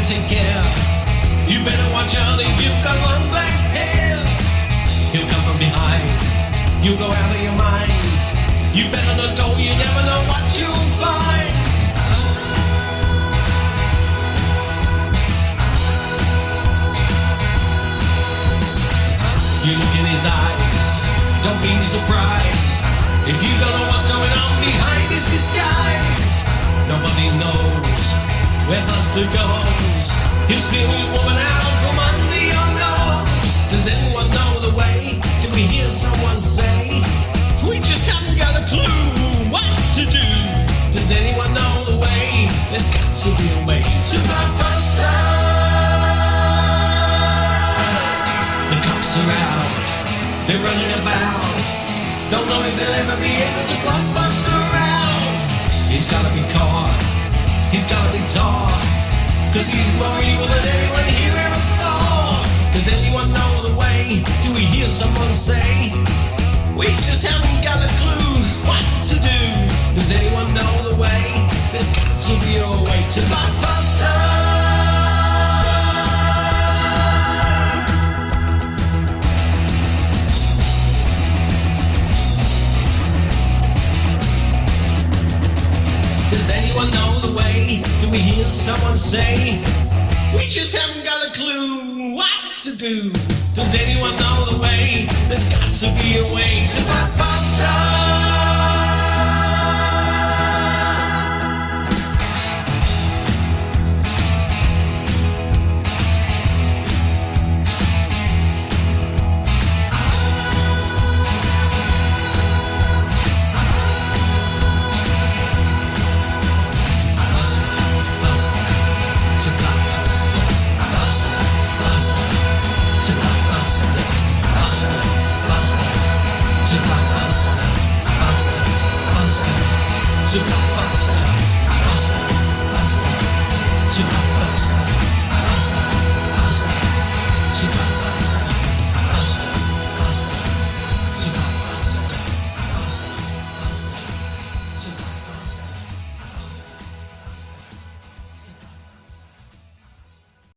take care. You better watch out if you've got long black hair. He'll come from behind, you'll go out of your mind. You better not go, you never know what you'll find. You look in his eyes, don't be surprised if you don't know what's going on behind his disguise. Nobody knows where Buster goes. He'll steal your woman out from under your nose. Does anyone know the way? Did we hear someone say? We just haven't got a clue what to do. Does anyone know the way? There's got to be a way to Blockbuster. The cops are out, they're running about. Don't know if they'll ever be able to block Buster out. He's gotta be caught, he's gotta be taught, 'cause he's more evil than anyone here ever thought. Does anyone know the way? Do we hear someone say? We just haven't got a clue what to do. Does anyone know the way? There's got to be a way to Blockbuster. Does anyone know the way? Do we hear someone say? We just haven't got a clue what to do. Does anyone know the way? There's got to be a way to Blockbuster.